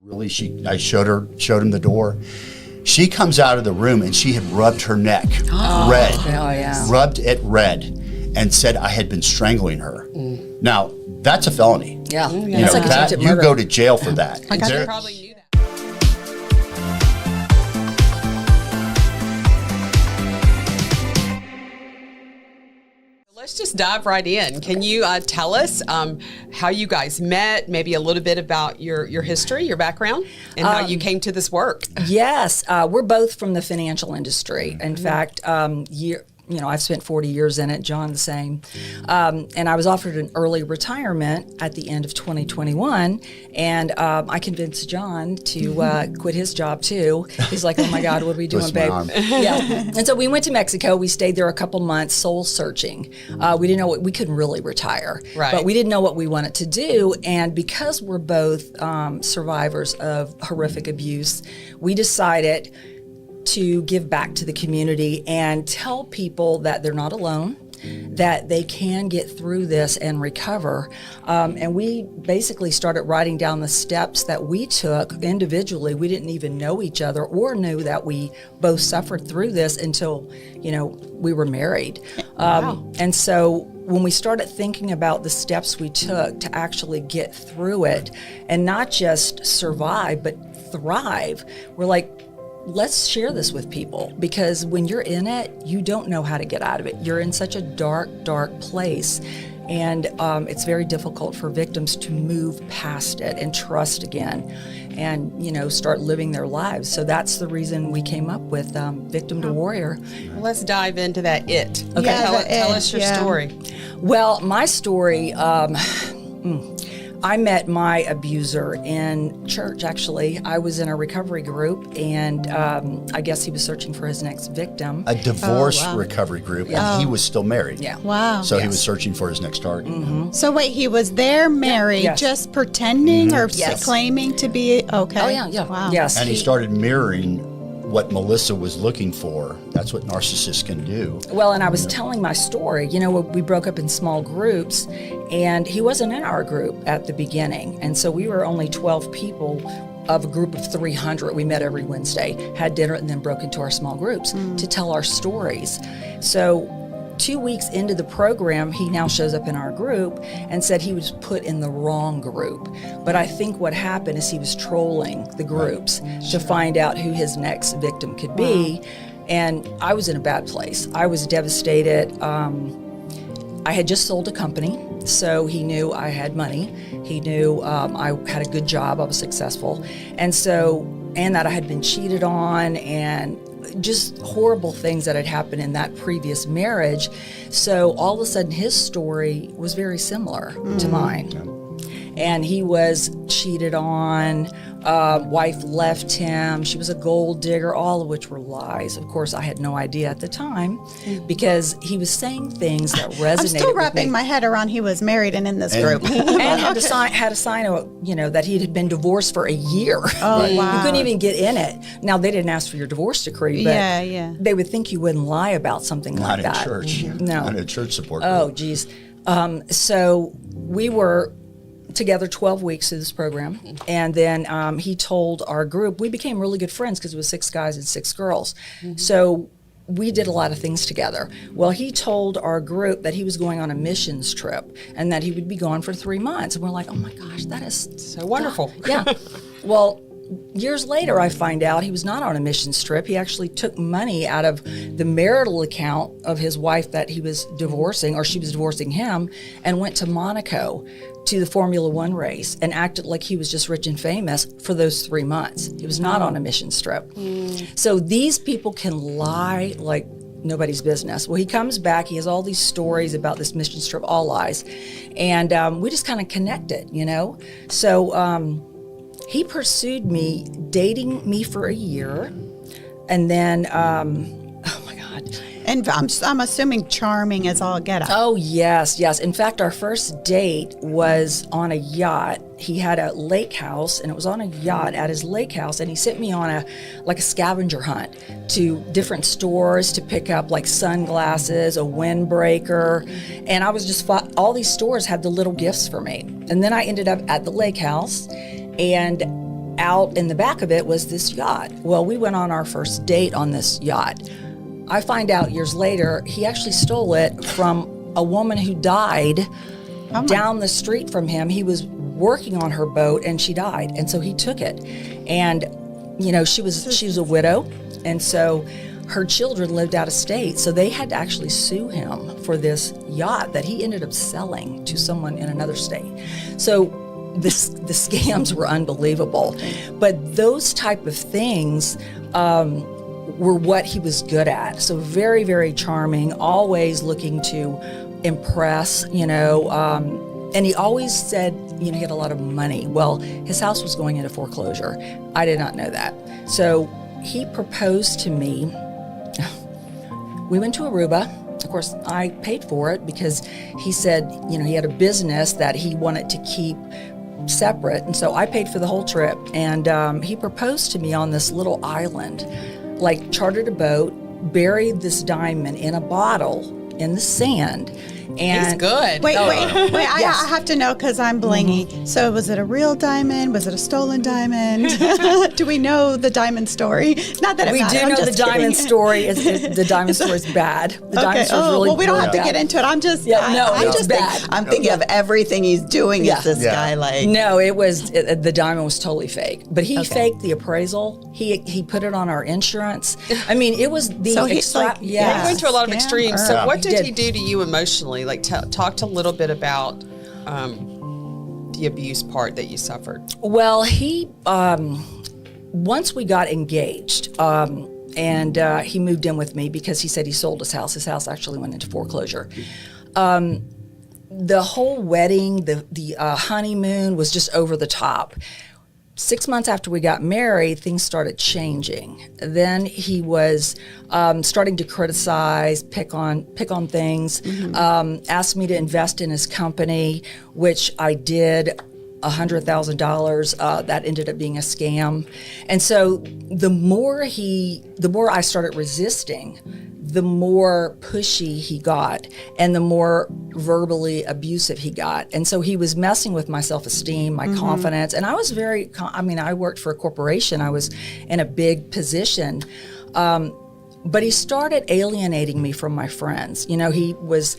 Really, I showed him the door. She comes out of the room and she had rubbed her neck red, rubbed it red, and said I had been strangling her. Now, that's a felony. Yeah, you know, like that, you go to jail for that. I probably knew that. Let's just dive right in. Can you tell us how you guys met, maybe a little bit about your history, your background, and how you came to this work? Yes, we're both from the financial industry. In fact, I've spent 40 years in it, John the same. And I was offered an early retirement at the end of 2021. And I convinced John to quit his job too. He's like, oh my God, what are we doing, babe? Yeah. And so we went to Mexico. We stayed there a couple months, soul searching. We didn't know we couldn't really retire, but we didn't know what we wanted to do. And because we're both survivors of horrific abuse, we decided to give back to the community and tell people that they're not alone, that they can get through this and recover. And we basically started writing down the steps that we took individually. We didn't even know each other or knew that we both suffered through this until, we were married. And so when we started thinking about the steps we took to actually get through it and not just survive, but thrive, we're like, let's share this with people, because when you're in it, you don't know how to get out of it. You're in such a dark, dark place. And it's very difficult for victims to move past it and trust again and, start living their lives. So that's the reason we came up with Victim to Warrior. Well, let's dive into that Okay, tell us your story. Well, my story, I met my abuser in church, actually. I was in a recovery group, and I guess he was searching for his next victim. A divorce recovery group, and he was still married. Yeah. Wow. So he was searching for his next target. Mm-hmm. So wait, he was there married, just pretending or claiming to be, okay. Oh, yeah. Wow. Yes. And he started mirroring what Melissa was looking for. That's what narcissists can do. Well, and I was telling my story. We broke up in small groups, and he wasn't in our group at the beginning. And so we were only 12 people of a group of 300. We met every Wednesday, had dinner, and then broke into our small groups to tell our stories. So 2 weeks into the program, he now shows up in our group and said he was put in the wrong group. But I think what happened is he was trolling the groups to find out who his next victim could be. And I was in a bad place. I was devastated. I had just sold a company, so he knew I had money. He knew I had a good job, I was successful. And that I had been cheated on, and just horrible things that had happened in that previous marriage. So all of a sudden his story was very similar to mine. And he was cheated on, wife left him, she was a gold digger, all of which were lies. Of course, I had no idea at the time, because he was saying things that resonated. I'm still wrapping my head around he was married and in this group. And had a sign of, that he had been divorced for a year. Oh, wow. You couldn't even get in it. Now, they didn't ask for your divorce decree, but they would think you wouldn't lie about something like that. Not in church. No. Not in a church support group. Oh, geez. So we were together 12 weeks through this program, and then he told our group, we became really good friends because it was 6 guys and 6 girls. So we did a lot of things together. Well, he told our group that he was going on a missions trip and that he would be gone for 3 months. And we're like, oh my gosh, that is so wonderful. Yeah. Well, years later, I find out he was not on a missions trip. He actually took money out of the marital account of his wife that he was divorcing, or she was divorcing him, and went to Monaco to the Formula One race and acted like he was just rich and famous for those 3 months. He was not on a missions trip. So these people can lie like nobody's business. Well, he comes back, he has all these stories about this mission trip, all lies. And we just kind of connected, So he pursued me, dating me for a year. And then, oh my God. And I'm assuming charming as all get out. Oh, yes. In fact, our first date was on a yacht. He had a lake house, and it was on a yacht at his lake house, and he sent me on a scavenger hunt to different stores to pick up like sunglasses, a windbreaker, and I was just, all these stores had the little gifts for me. And then I ended up at the lake house, and out in the back of it was this yacht. Well, we went on our first date on this yacht. I find out years later, he actually stole it from a woman who died down the street from him. He was working on her boat and she died, and so he took it. And she was a widow, and so her children lived out of state, so they had to actually sue him for this yacht that he ended up selling to someone in another state. So the scams were unbelievable, but those type of things were what he was good at. So very, very charming, always looking to impress, and he always said, he had a lot of money. Well, his house was going into foreclosure. I did not know that. So he proposed to me. We went to Aruba. Of course, I paid for it because he said, he had a business that he wanted to keep separate. And so I paid for the whole trip. And he proposed to me on this little island, chartered a boat, buried this diamond in a bottle in the sand. And he's good. Wait. I have to know because I'm blingy. Mm-hmm. So was it a real diamond? Was it a stolen diamond? Do we know the diamond story? Not that it matters. We do know the diamond story. The diamond story is bad. The diamond story is really well, we don't have bad. to get into it. I'm just bad. I'm thinking of everything he's doing. Is this guy like? No, the diamond was totally fake. But he faked the appraisal. He put it on our insurance. I mean, it was the He went to a lot of extremes. So what did he do to you emotionally? Talk a little bit about the abuse part that you suffered. Well, he once we got engaged, and he moved in with me because he said he sold his house. His house actually went into foreclosure. The whole wedding, the honeymoon was just over the top. 6 months after we got married, things started changing. Then he was starting to criticize, pick on things, asked me to invest in his company, which I did. $100,000 that ended up being a scam. And so the more I started resisting, the more pushy he got and the more verbally abusive he got. And so he was messing with my self-esteem, my confidence. And I was I worked for a corporation. I was in a big position. But he started alienating me from my friends. He was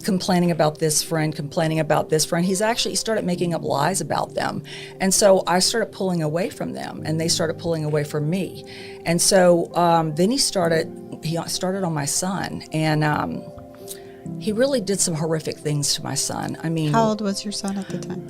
complaining about this friend. He started making up lies about them. And so I started pulling away from them, and they started pulling away from me. And so then he started on my son, and he really did some horrific things to my son. I mean, how old was your son at the time?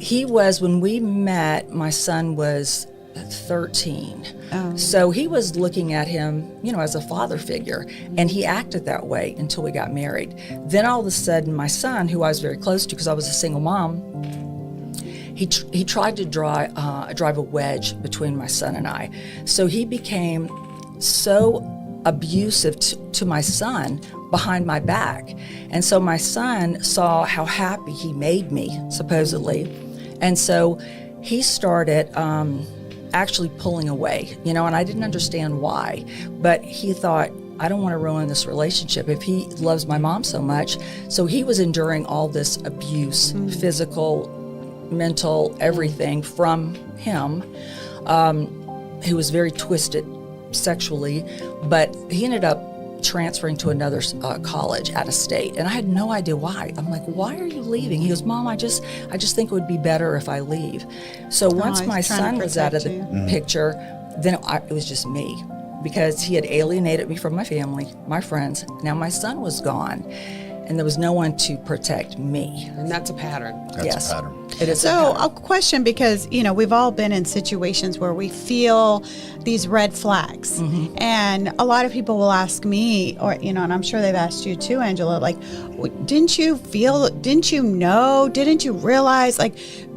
When we met, my son was 13. So he was looking at him, as a father figure, and he acted that way until we got married. Then all of a sudden, my son, who I was very close to because I was a single mom, he tried to drive a wedge between my son and I. So he became so abusive to my son behind my back. And so my son saw how happy he made me, supposedly. And so he started actually pulling away, and I didn't understand why, but he thought, I don't want to ruin this relationship if he loves my mom so much. So he was enduring all this abuse, physical, mental, everything from him. He was very twisted sexually, but he ended up transferring to another college out of state, and I had no idea why. I'm like, why are you leaving? He goes, Mom, I just think it would be better if I leave. So once my son was out of the picture, then it was just me, because he had alienated me from my family, my friends. Now my son was gone, and there was no one to protect me. And that's a pattern. That's a pattern. It is so a question, because we've all been in situations where we feel these red flags, and a lot of people will ask me, or and I'm sure they've asked you too, Angela, like, didn't you know, didn't you realize,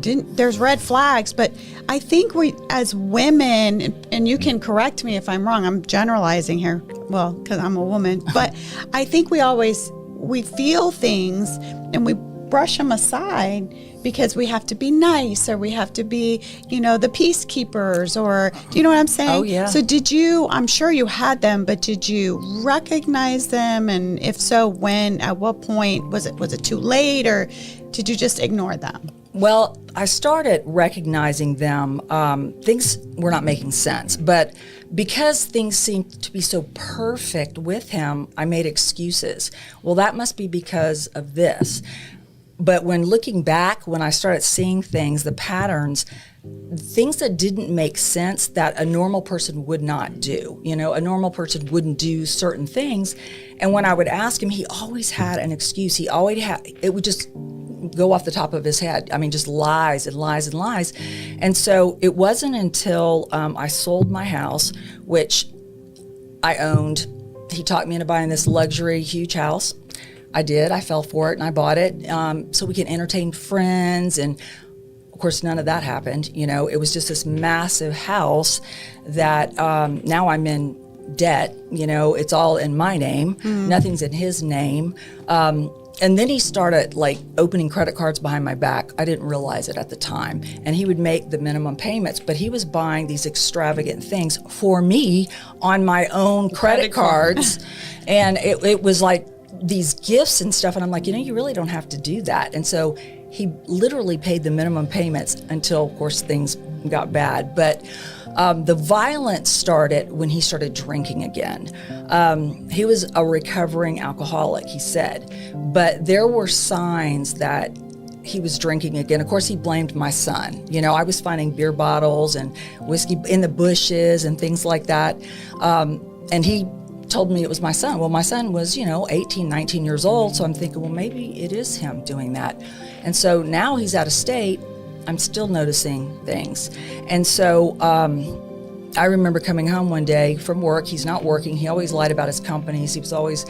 there's red flags? But I think we as women, and you can correct me if I'm wrong, I'm generalizing here, well, because I'm a woman, but I think we feel things and we brush them aside because we have to be nice, or we have to be, the peacekeepers, or do you know what I'm saying? Oh, yeah. So I'm sure you had them, but did you recognize them? And if so, when, at what point, was it too late, or did you just ignore them? Well, I started recognizing them. Things were not making sense, but because things seemed to be so perfect with him, I made excuses. Well, that must be because of this. But when looking back, when I started seeing things, the patterns, things that didn't make sense that a normal person would not do. You know, a normal person wouldn't do certain things. And when I would ask him, he always had an excuse. He always had, it would just go off the top of his head. I mean, just lies and lies and lies. And so it wasn't until I sold my house, which I owned. He talked me into buying this luxury, huge house. I did. I fell for it and I bought it so we could entertain friends. And of course, none of that happened. You know, it was just this massive house that now I'm in debt. You know, it's all in my name. Nothing's in his name. And then he started like opening credit cards behind my back. I didn't realize it at the time. And he would make the minimum payments, but he was buying these extravagant things for me on my own credit cards. And it was like these gifts and stuff. And I'm like, you know, you really don't have to do that. And so he literally paid the minimum payments until, of course, things got bad. But the violence started when he started drinking again. He was a recovering alcoholic, he said, but there were signs that he was drinking again. Of course, he blamed my son. You know, I was finding beer bottles and whiskey in the bushes and things like that. And he told me it was my son. Well, my son was, 18, 19 years old. So I'm thinking, well, maybe it is him doing that. And so now he's out of state. I'm still noticing things. And so I remember coming home one day from work. He's not working. He always lied about his companies. He was always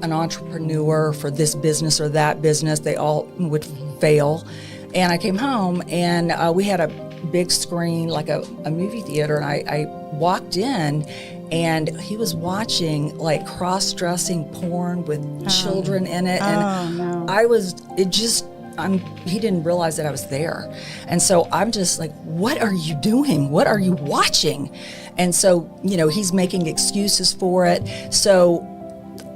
an entrepreneur for this business or that business. They all would fail. And I came home and we had a big screen, like a movie theater. And I walked in and he was watching like cross-dressing porn with children in it. And he didn't realize that I was there. And so I'm just like, what are you doing? What are you watching? And so, he's making excuses for it. So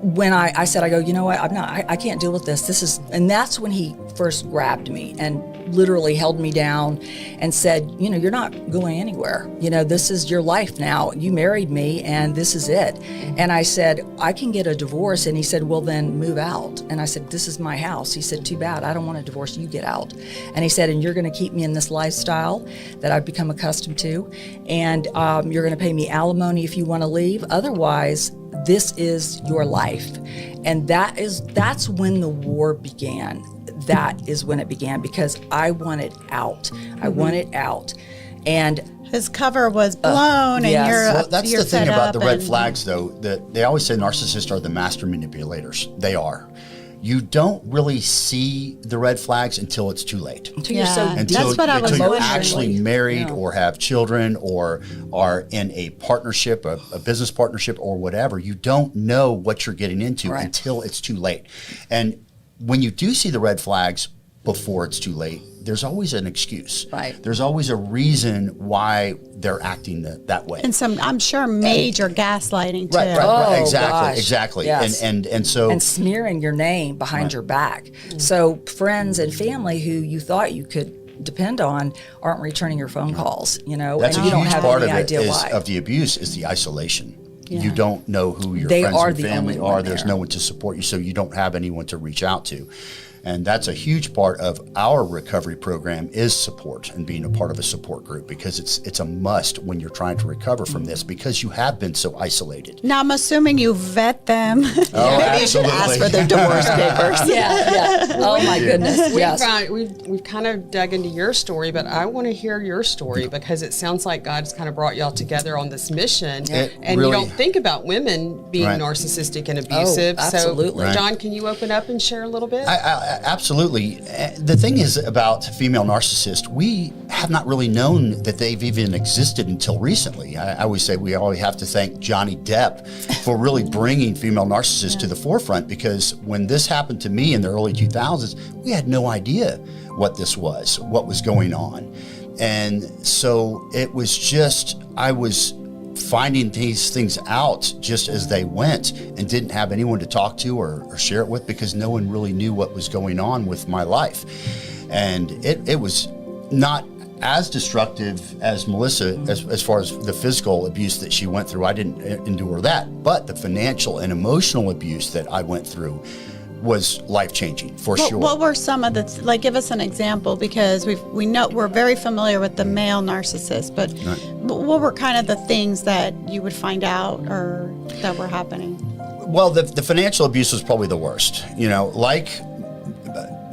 when I said, I go, you know what, I can't deal with this. And that's when he first grabbed me and literally held me down and said, you're not going anywhere. This is your life now. You married me and this is it. And I said, I can get a divorce. And he said, well, then move out. And I said, this is my house. He said, too bad. I don't want a divorce. You get out. And he said, and you're going to keep me in this lifestyle that I've become accustomed to. And you're going to pay me alimony if you want to leave. Otherwise, this is your life. And that's when the war began. That is when it began because I wanted out. I wanted out. And his cover was blown and well, that's you're the thing fed about the up red flags, though, that they always say narcissists are the master manipulators. They are. You don't really see the red flags until it's too late. Until you're so deep. That's what I was Until you're wondering. actually married or have children or are in a partnership, a business partnership or whatever. You don't know what you're getting into until it's too late. And when you do see the red flags before it's too late, there's always an excuse. Right. There's always a reason why they're acting that way. And some, I'm sure, major gaslighting too. Right. Oh, Exactly. yes. And so and smearing your name behind your back. So friends and family who you thought you could depend on aren't returning your phone calls, that's and a you don't huge have part any of it idea why. of the abuse is the isolation. You don't know who your They friends are and the family only one are. There's there. no one to support you, so you don't have anyone to reach out to. And that's a huge part of our recovery program is support and being a part of a support group because it's a must when you're trying to recover from this because you have been so isolated. Now, I'm assuming you vet them. Oh, Maybe you should ask for their divorce papers. Yeah. Oh my goodness. Yes. We've kind of dug into your story, but I want to hear your story because it sounds like God's kind of brought y'all together on this mission. And really- you don't think about women being Right. narcissistic and abusive. absolutely. So, John, can you open up and share a little bit? Absolutely. The thing is about female narcissists, we have not really known that they've even existed until recently. I always say we always have to thank Johnny Depp for really bringing female narcissists to the forefront because when this happened to me in the early 2000s, we had no idea what this was, what was going on. And so it was just, I was finding these things out just as they went and didn't have anyone to talk to or share it with because no one really knew what was going on with my life. And it was not as destructive as Melissa, as far as the physical abuse that she went through. I didn't endure that, but the financial and emotional abuse that I went through was life-changing for sure. What were some of the, like, give us an example, because we know, we're very familiar with the male narcissist, but what were kind of the things that you would find out or that were happening? Well, the financial abuse was probably the worst. You know, like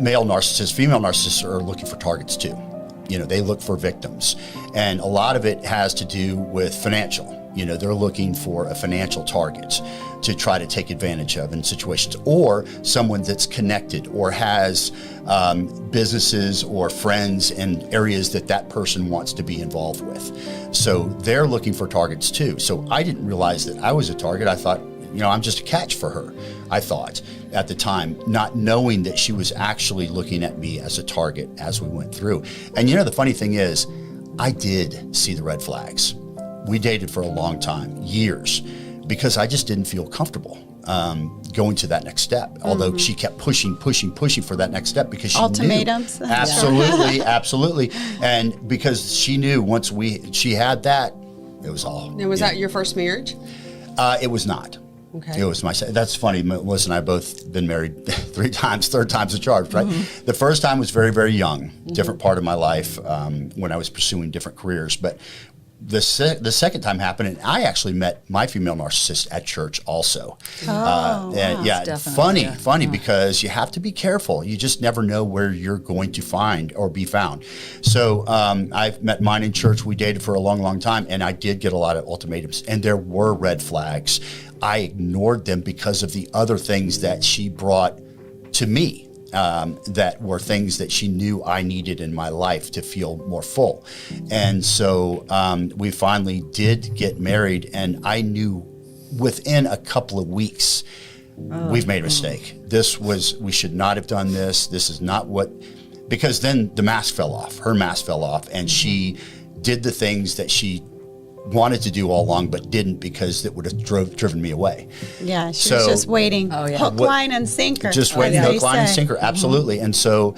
male narcissists, female narcissists are looking for targets too. You know, they look for victims. And a lot of it has to do with financial. You know, they're looking for a financial target to try to take advantage of in situations, or someone that's connected or has businesses or friends in areas that person wants to be involved with. So they're looking for targets too. So I didn't realize that I was a target. I thought, you know, I'm just a catch for her, I thought at the time, not knowing that she was actually looking at me as a target as we went through. And you know, the funny thing is, I did see the red flags. We dated for a long time, years, because I just didn't feel comfortable going to that next step. Although she kept pushing for that next step because she ultimatums. Knew. Absolutely, absolutely. And because she knew once she had that, it was all. Now, was that your first marriage? It was not. Okay. It was that's funny. Melissa and I both been married 3 times, third time's the charge, right? The first time was very, very young, different part of my life when I was pursuing different careers. But the second time happened, and I actually met my female narcissist at church also. And yeah, funny because you have to be careful. You just never know where you're going to find or be found. So I've met mine in church. We dated for a long, long time, and I did get a lot of ultimatums, and there were red flags. I ignored them because of the other things that she brought to me. That were things that she knew I needed in my life to feel more full. And so we finally did get married, and I knew within a couple of weeks, we've made a mistake. We should not have done this. This is not because then the mask fell off. Her mask fell off, and she did the things that she wanted to do all along, but didn't, because it would have driven me away. Yeah, she was just waiting. Hook, line, and sinker. Just waiting, hook, line, and sinker. Absolutely. And so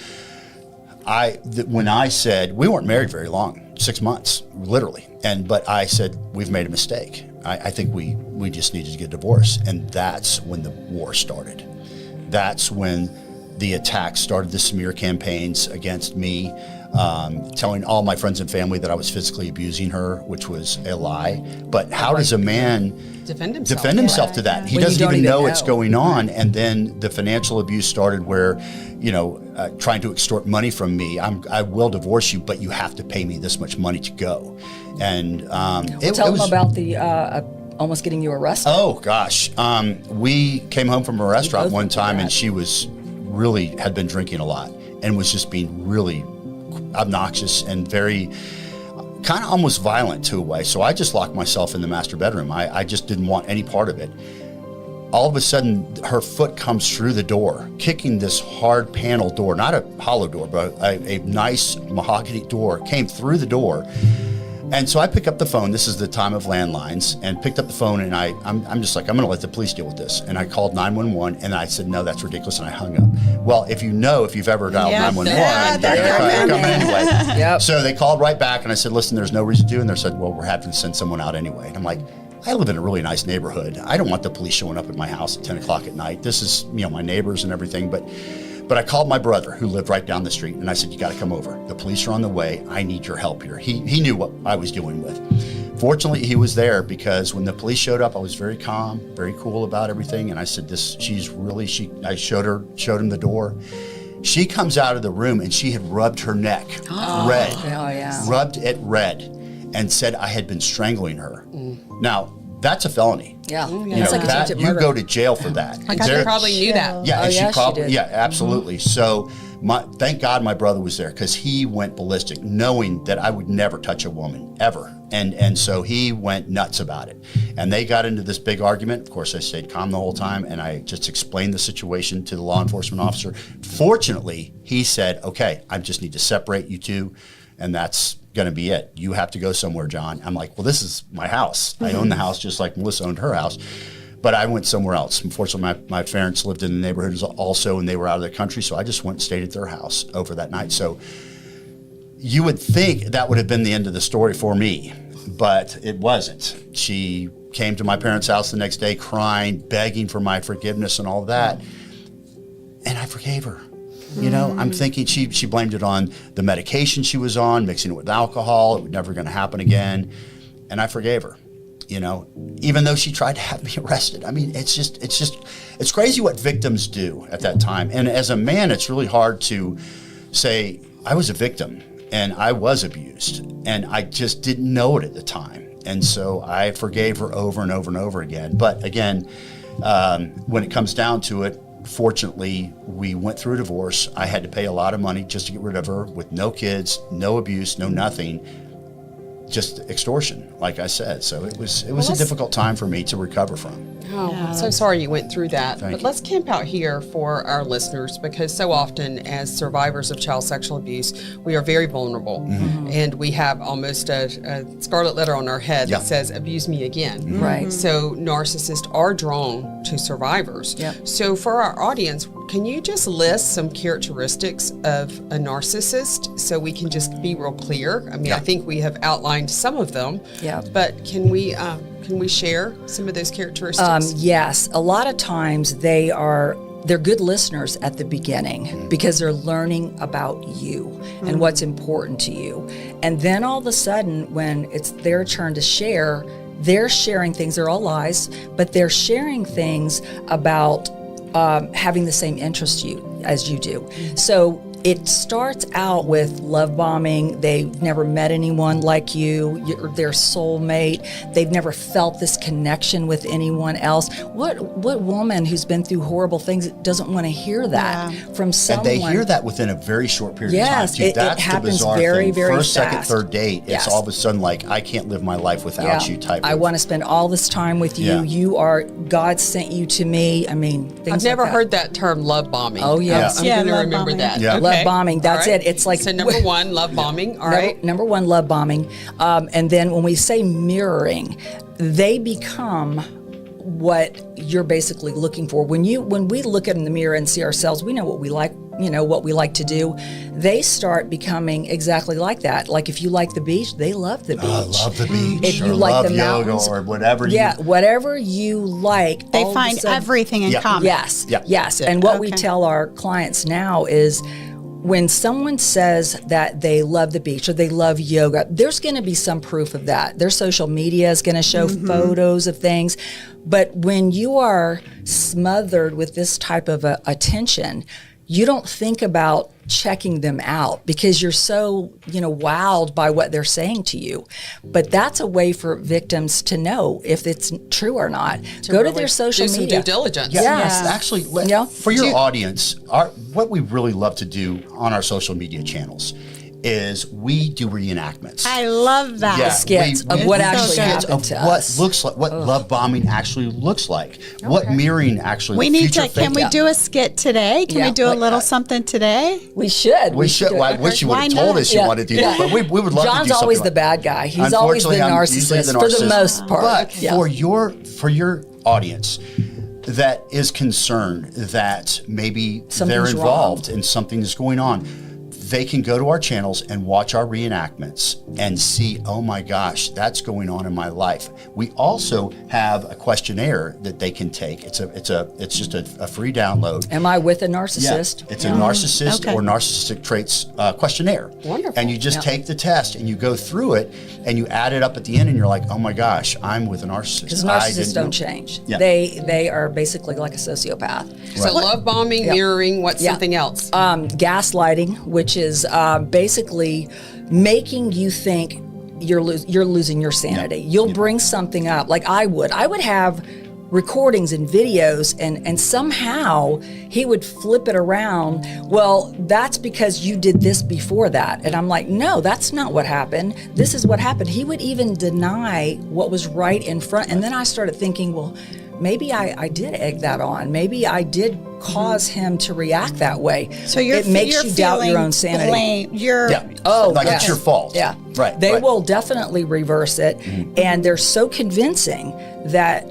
when I said, we weren't married very long, 6 months, literally. But I said, we've made a mistake. I think we just needed to get a divorce. And that's when the war started. That's when the attacks started, the smear campaigns against me, telling all my friends and family that I was physically abusing her, which was a lie. But how does a man defend himself to that? He doesn't even know it's going on. And then the financial abuse started where, you know, trying to extort money from me. I will divorce you, but you have to pay me this much money to go. And tell them about the almost getting you arrested. Oh gosh, we came home from a restaurant one time, and she had been drinking a lot and was just being really obnoxious and very kind of almost violent to a way. So I just locked myself in the master bedroom. I just didn't want any part of it. All of a sudden, her foot comes through the door, kicking this hard panel door, not a hollow door, but a nice mahogany door, came through the door. And so I pick up the phone. This is the time of landlines, and picked up the phone, and I'm just like, I'm going to let the police deal with this. And I called 911, and I said, no, that's ridiculous, and I hung up. Well, if you've ever dialed 911, they're coming anyway. Yep. So they called right back, and I said, listen, there's no reason to. And they said, well, we're having to send someone out anyway. And I'm like, I live in a really nice neighborhood. I don't want the police showing up at my house at 10 o'clock at night. This is, my neighbors and everything, But I called my brother, who lived right down the street, and I said, you got to come over. The police are on the way. I need your help here. He knew what I was dealing with. Fortunately, he was there, because when the police showed up, I was very calm, very cool about everything. And I said, I showed him the door. She comes out of the room, and she had rubbed her neck red. Oh, yeah. Rubbed it red, and said I had been strangling her. Now, that's a felony. Yeah. You go to jail for that. She probably knew that. Yeah, she probably. did. Yeah, absolutely. So, thank God my brother was there, because he went ballistic, knowing that I would never touch a woman ever, and so he went nuts about it. And they got into this big argument. Of course, I stayed calm the whole time, and I just explained the situation to the law enforcement officer. Fortunately, he said, "Okay, I just need to separate you two, and that's going to be it. You have to go somewhere, John." I'm like, well, this is my house. I own the house just like Melissa owned her house. But I went somewhere else. Unfortunately, my parents lived in the neighborhood also, and they were out of the country, so I just went and stayed at their house over that night. So you would think that would have been the end of the story for me, but it wasn't. She came to my parents' house the next day crying, begging for my forgiveness and all that, and I forgave her. You know, I'm thinking she blamed it on the medication she was on, mixing it with alcohol. It was never going to happen again, and I forgave her. You know, even though she tried to have me arrested. I mean, it's crazy what victims do at that time. And as a man, it's really hard to say, I was a victim and I was abused and I just didn't know it at the time. And so I forgave her over and over and over again. But again, when it comes down to it, fortunately, we went through a divorce. I had to pay a lot of money just to get rid of her with no kids, no abuse, no nothing. Just extortion, like I said. So it was a difficult time for me to recover from. Oh, I'm so sorry you went through that. Thank But you. let's camp out here for our listeners, because so often as survivors of child sexual abuse, we are very vulnerable. And we have almost a scarlet letter on our head Yeah. that says, abuse me again. Right. So narcissists are drawn to survivors. Yep. So for our audience, can you just list some characteristics of a narcissist so we can just be real clear? I mean, Yeah. I think we have outlined some of them. Yeah. But can we share some of those characteristics? Yes, a lot of times they're good listeners at the beginning because they're learning about you and what's important to you. And then all of a sudden, when it's their turn to share, they're sharing things. They're all lies, but they're sharing things about having the same interest as you do. So it starts out with love bombing. They've never met anyone like you. You're their soulmate. They've never felt this connection with anyone else. What woman who's been through horrible things doesn't want to hear that from someone? And they hear that within a very short period Yes, of time. it That's happens the bizarre very, thing. very First, second, fast. third date, Yes. it's all of a sudden like, I can't live my life without you type I of. want to spend all this time with you. Yeah. You are, God sent you to me. I mean, things I've never like that. heard that term, love bombing. Oh, yes. I'm Yeah, going to love remember bombing. that. Yeah. Love bombing, that's All right. it. It's like- so number one, love bombing. All right. Number one, love bombing. And then when we say mirroring, they become what you're basically looking for. When we look in the mirror and see ourselves, we know what we like, what we like to do. They start becoming exactly like that. Like if you like the beach, they love the beach. I love the beach. If or you like love the yoga mountains, or whatever. whatever you like. They all of a find sudden- everything in Yeah. common. Yes, Yeah. yes. And what we Okay. tell our clients now is when someone says that they love the beach or they love yoga, there's going to be some proof of that. Their social media is going to show photos of things. But when you are smothered with this type of attention, you don't think about checking them out because you're so, wowed by what they're saying to you. But that's a way for victims to know if it's true or not. Go to really their social do some media. due diligence. Yeah, Yes. actually, Yeah. for your Do- audience, what we really love to do on our social media channels is we do reenactments. I love that. Yeah, Skits of what actually skits happened of to what us. looks like, what love bombing actually looks like, what mirroring actually. We need future to. Can we fake- do a skit today? Can Yeah. we do a Like little that. something today? We should. We should. do Well, I it. wish you would Why have told not? us you wanted to do that, but we would love to do John's something always like the bad guy. He's always the Unfortunately, I'm usually narcissist for the most part. But Yeah. for your audience that is concerned that maybe they're Something's involved and something is going on, they can go to our channels and watch our reenactments and see, oh my gosh, that's going on in my life. We also have a questionnaire that they can take. It's just a free download. Am I with a narcissist? Yeah, it's a narcissist Okay. or narcissistic traits questionnaire. Wonderful. And you just Yeah. take the test and you go through it and you add it up at the end and you're like, oh my gosh, I'm with a narcissist. Because I narcissists didn't don't know. change. Yeah. They are basically like a sociopath. So love bombing, Yeah. mirroring, what's Yeah. something else? Gaslighting, which is basically making you think you're losing your sanity. Yeah. You'll bring something up, like I would have recordings and videos, and somehow he would flip it around. Well, that's because you did this before that. And I'm like, no, that's not what happened. This is what happened. He would even deny what was right in front. And then I started thinking, well, maybe I did egg that on. Maybe I did cause him to react that way. So it makes you doubt your own sanity. Blame. Yeah. Oh, like yes. it's your fault. Yeah. Right. They right. will definitely reverse it. And they're so convincing that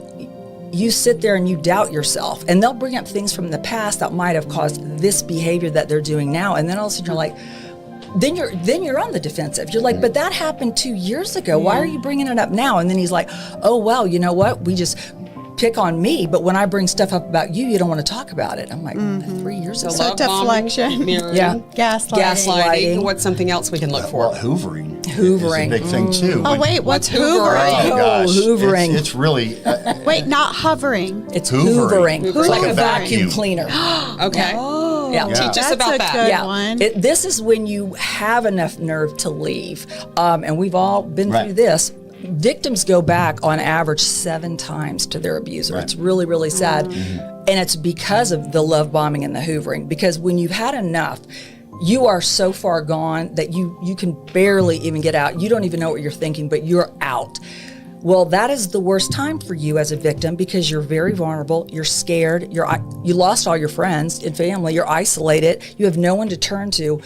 you sit there and you doubt yourself, and they'll bring up things from the past that might have caused this behavior that they're doing now, and then all of a sudden you're like, then you're on the defensive. You're like, but that happened 2 years ago. Why are you bringing it up now? And then he's like, oh, well, you know what? We just pick on me, but when I bring stuff up about you, you don't want to talk about it. I'm like, 3 years ago. So deflection. Mirroring, Gaslighting. What's something else we can look for? Well, hoovering. Hoovering. Is a big thing too. Oh, wait, what's hoovering? hoovering? Oh, gosh. hoovering. It's really Wait, not hovering. It's Hoovering. hoovering. It's Hoovering. like Like a a vacuum vacuum. cleaner. Okay. Yeah. Teach us That's about a that. good one. This is when you have enough nerve to leave. And we've all been Right. through this. Victims go back on average 7 times to their abuser. Right. It's really, really sad. And it's because of the love bombing and the hoovering. Because when you've had enough, you are so far gone that you can barely even get out. You don't even know what you're thinking, but you're out. Well, that is the worst time for you as a victim because you're very vulnerable, you're scared, you lost all your friends and family, you're isolated, you have no one to turn to.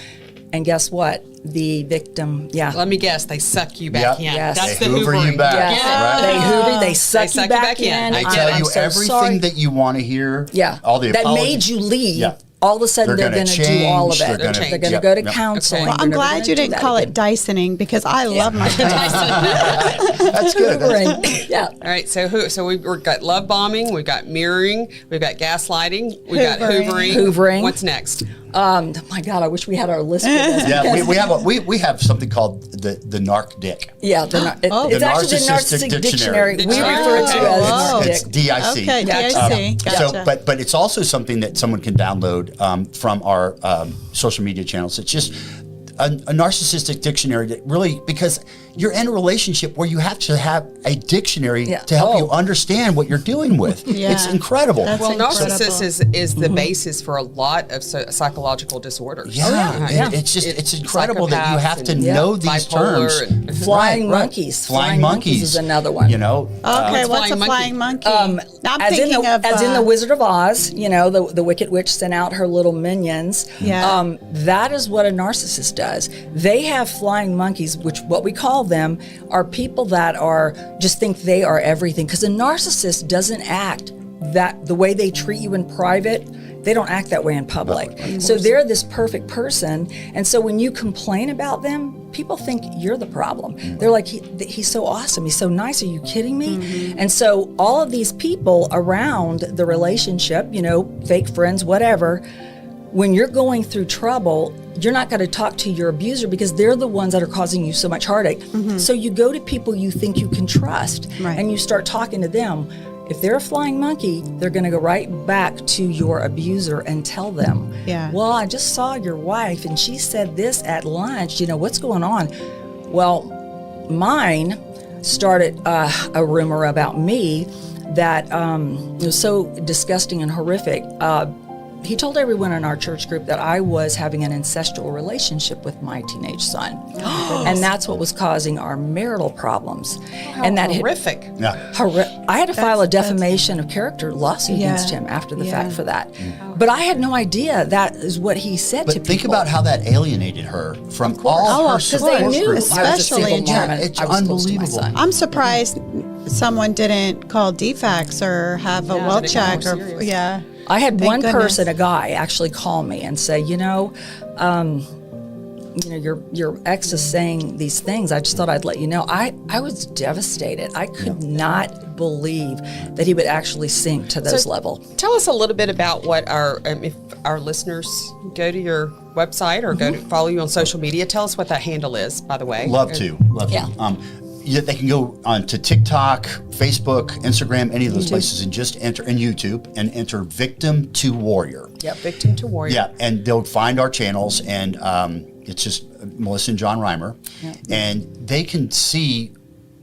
And guess what? The victim, Let me guess, they suck you back in. Yes. That's They the hoover hoovering. you back. Yes. Right. They hoover, they suck you back in. I They get tell it. you I'm so everything sorry. that you want to hear. Yeah. All the that apologies. made you leave. Yeah. All of a sudden, They're they're gonna going to do all of change, it. they're They're gonna- going to Yep, go to yep. counseling. Okay. Well, They're I'm never glad gonna you do didn't that call again. it Dysoning because I love my Dyson. That's good. Hoovering. Yeah. All right, so we've got love bombing, we've got mirroring, we've got gaslighting, we've got Hoovering. Hoovering. What's next? My God, I wish we had our list for this. Yeah, we have something called the narc dick. Yeah, it's The actually the Narcissistic Narcissistic Dictionary. Dictionary. We refer to it as Whoa. narc It's dick. DIC. Okay, DIC. Gotcha. So, but it's also something that someone can download from our social media channels. It's just a narcissistic dictionary that really, because you're in a relationship where you have to have a dictionary to help you understand what you're dealing with. Yeah. It's incredible. That's Well, incredible. narcissist is the basis for a lot of psychological disorders. Yeah, it's incredible that you have to know these terms. Flying Right. monkeys. Flying monkeys is another one. You know, Okay, what's flying a monkey? flying monkey? Now I'm as thinking in the Wizard of Oz, you know, the Wicked Witch sent out her little minions. Yeah. That is what a narcissist does. They have flying monkeys, which what we call them are people that are just think they are everything. Because a narcissist doesn't act that the way they treat you in private. They don't act that way in public. So they're this perfect person. And so when you complain about them, people think you're the problem. They're like, he's so awesome. He's so nice. Are you kidding me? And so all of these people around the relationship, you know, fake friends, whatever, when you're going through trouble, you're not going to talk to your abuser because they're the ones that are causing you so much heartache. So you go to people you think you can trust and you start talking to them. If they're a flying monkey, they're going to go right back to your abuser and tell them, well, I just saw your wife and she said this at lunch, you know, what's going on? Well, mine started a rumor about me that was so disgusting and horrific. He told everyone in our church group that I was having an incestual relationship with my teenage son. And that's what was causing our marital problems. And that Horrific. I had to file a defamation of character lawsuit against him after the fact for that. But I had no idea that is what he said to but people. think about how that alienated her from all her because they support knew group. I was a Especially single in mom and it's I was close to my unbelievable. son. I'm surprised someone didn't call DFAX or have a well didn't get check more or serious. I had Thank one goodness. person, a guy, actually call me and say, you know, your ex is saying these things. I just thought I'd let you know. I was devastated. I could not believe that he would actually sink to those levels. Tell us a little bit about what if our listeners go to your website or go to follow you on social media. Tell us what that handle is, by the way. Love to. They can go on to TikTok, Facebook, Instagram, any of those places, and just enter in YouTube and enter "Victim to Warrior." Yep, Victim to Warrior. Yeah, and they'll find our channels, and it's just Melissa and John Reimer, and they can see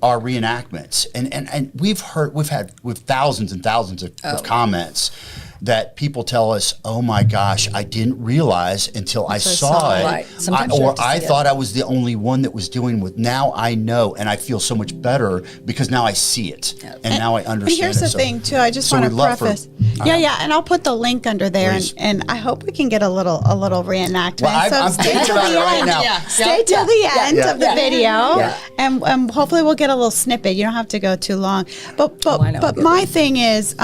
our reenactments, and we've had thousands and thousands of comments. that people tell us, oh my gosh, I didn't realize until I saw it. Right. Sometimes you Or have to I see it. thought I was the only one that was doing with. Now I know, and I feel so much better because now I see it. And now I understand And here's it. the So- thing too. I just so want to we'd love for- preface. And I'll put the link under there, Please. and I hope we can get a little reenactment. Well, I'm stay thinking till about the it right end. now. Stay till the end of the video, Yeah. and hopefully we'll get a little snippet. You don't have to go too long. But I know. but my thing is,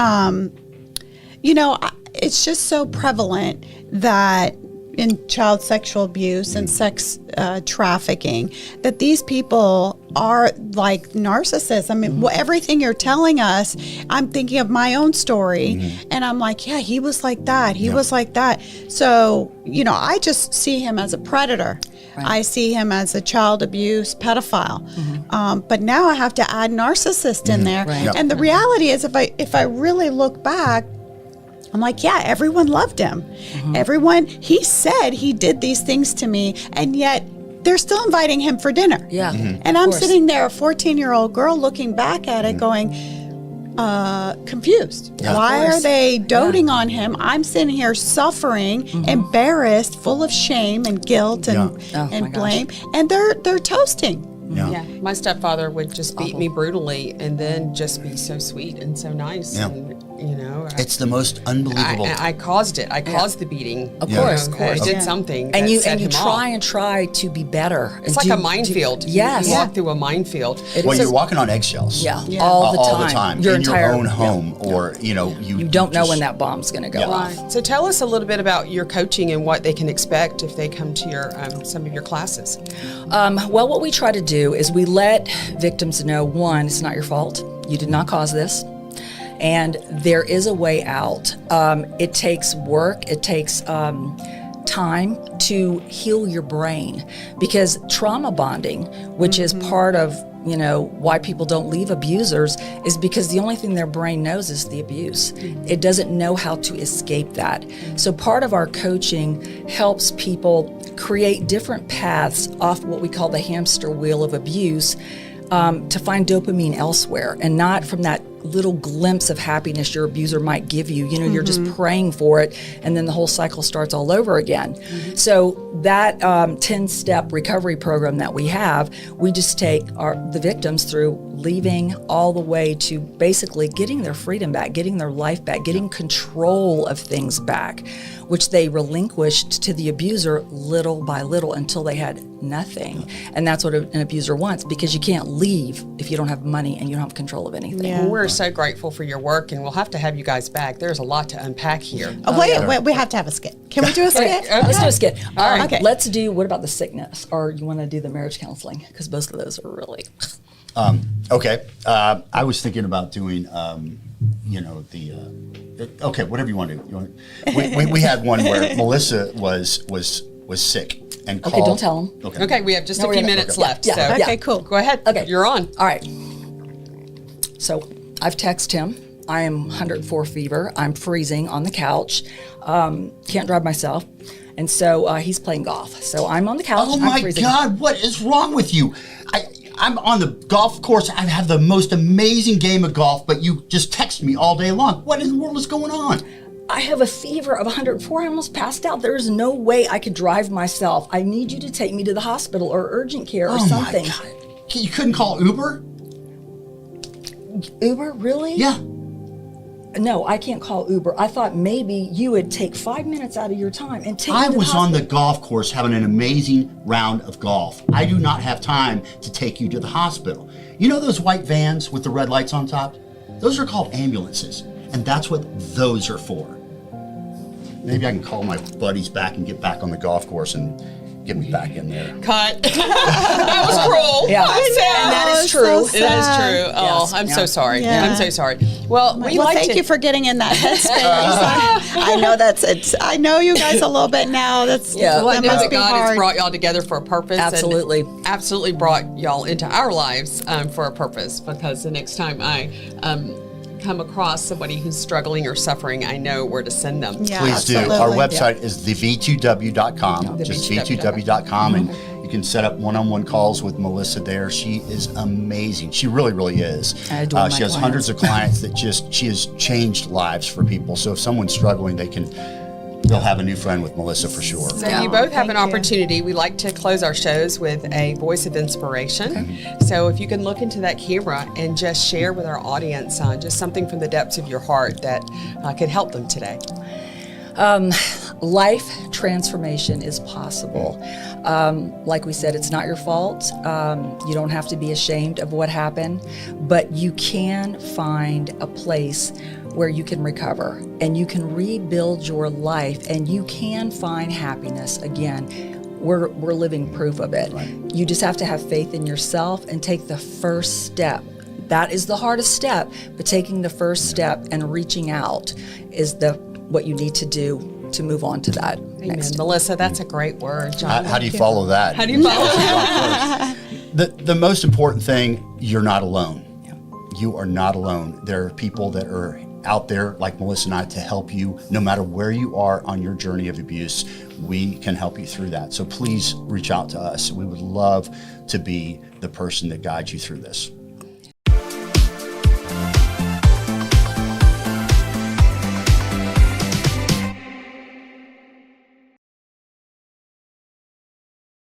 it's just so prevalent that in child sexual abuse and sex trafficking, that these people are like narcissists. I mean, everything you're telling us, I'm thinking of my own story, and I'm like, yeah, he was like that. He was like that. So, I just see him as a predator. I see him as a child abuse pedophile. But now I have to add narcissist in there. Right. And the reality is, if I really look back, I'm like, yeah, everyone loved him. He said he did these things to me, and yet they're still inviting him for dinner. Yeah. And I'm sitting there, a 14-year-old girl, looking back at it going, confused. Yeah. Why are they doting on him? I'm sitting here suffering, embarrassed, full of shame and guilt and, Oh, my and gosh. blame. And they're toasting. Yeah, my stepfather would just beat me brutally, and then just be so sweet and so nice. Yeah. And It's the most unbelievable. I caused it. I caused the beating. Of You course, know, of course. I did Yeah. something. And that you set him try off. and try to be better. It's like a minefield. Yes. You walk through a minefield. well, is you're a- walking on eggshells. Yeah. All the time. in entire, your own home, or you don't know just- when that bomb's going to go Yeah. off. So tell us a little bit about your coaching and what they can expect if they come to your some of your classes. Well, what we try to do is we let victims know, one, it's not your fault. You did not cause this. And there is a way out. It takes work. It takes time to heal your brain, because trauma bonding, which is part of why people don't leave abusers, is because the only thing their brain knows is the abuse. It doesn't know how to escape that. So part of our coaching helps people create different paths off what we call the hamster wheel of abuse, to find dopamine elsewhere, and not from that little glimpse of happiness your abuser might give you. You're just praying for it, and then the whole cycle starts all over again. So that 10-step recovery program that we have, we just take the victims through leaving all the way to basically getting their freedom back, getting their life back, getting control of things back, which they relinquished to the abuser little by little until they had nothing. And that's what an abuser wants, because you can't leave if you don't have money and you don't have control of anything. Yeah. Well, we're so grateful for your work, and we'll have to have you guys back. There's a lot to unpack here. Wait, we have to have a skit. Can we do a skit? Let's do a skit. All right. Okay. Let's do, what about the sickness? Or you want to do the marriage counseling? Because both of those are really... Okay. I was thinking about doing, okay, whatever you want to do. We had one where Melissa was sick and called. Okay, don't tell them. Okay, we have just No, a we're few gonna- minutes yeah, left. yeah, so yeah. Okay, cool. Go ahead. Okay. You're on. All right. So I've texted him. I am 104 fever. I'm freezing on the couch. Can't drive myself. And so he's playing golf. So I'm on the couch. Oh I'm my freezing. God, what is wrong with you? I'm on the golf course. I have the most amazing game of golf, but you just text me all day long. What in the world is going on? I have a fever of 104. I almost passed out. There is no way I could drive myself. I need you to take me to the hospital or urgent care or something. My God. You couldn't call Uber? Uber, really? Yeah. No, I can't call Uber. I thought maybe you would take 5 minutes out of your time and take me I to the was on the hospital. golf course having an amazing round of golf. I do not have time to take you to the hospital. You know those white vans with the red lights on top? Those are called ambulances, and that's what those are for. Maybe I can call my buddies back and get back on the golf course and get me back in there. Cut. That was cruel. Yeah. I'm sad. And that is so true. It is true. Oh, Yes. I'm Yeah. so sorry. Yeah. I'm so sorry. Well, we Well, like thank to. you for getting in that headspace. I know that's it. I know you guys a little bit now. That's Yeah. Well, I that know must that be God has hard. brought y'all together for a purpose. Absolutely. And absolutely brought y'all into our lives for a purpose, because the next time I come across somebody who's struggling or suffering, I know where to send them. Yeah, Please do. absolutely. Our website is the v2w.com, just V2W.com. v2w.com, and You can set up one-on-one calls with Melissa there. She is amazing. She really, really is. I adore my She has clients. hundreds of clients that she has changed lives for people. So if someone's struggling, they'll have a new friend with Melissa for sure. So you both have an Thank you. opportunity. We like to close our shows with a voice of inspiration. So if you can look into that camera and just share with our audience just something from the depths of your heart that could help them today. Life transformation is possible. Like we said, it's not your fault. You don't have to be ashamed of what happened, but you can find a place where you can recover and you can rebuild your life and you can find happiness again. We're living proof of it. Right. You just have to have faith in yourself and take the first step. That is the hardest step, but taking the first step and reaching out is what you need to do to move on to that Amen. next. Melissa, that's a great word. John, How do you follow that? How do you follow The most important thing, you're not alone. You are not alone. There are people that are out there like Melissa and I to help you no matter where you are on your journey of abuse. We can help you through that. So please reach out to us. We would love to be the person that guides you through this.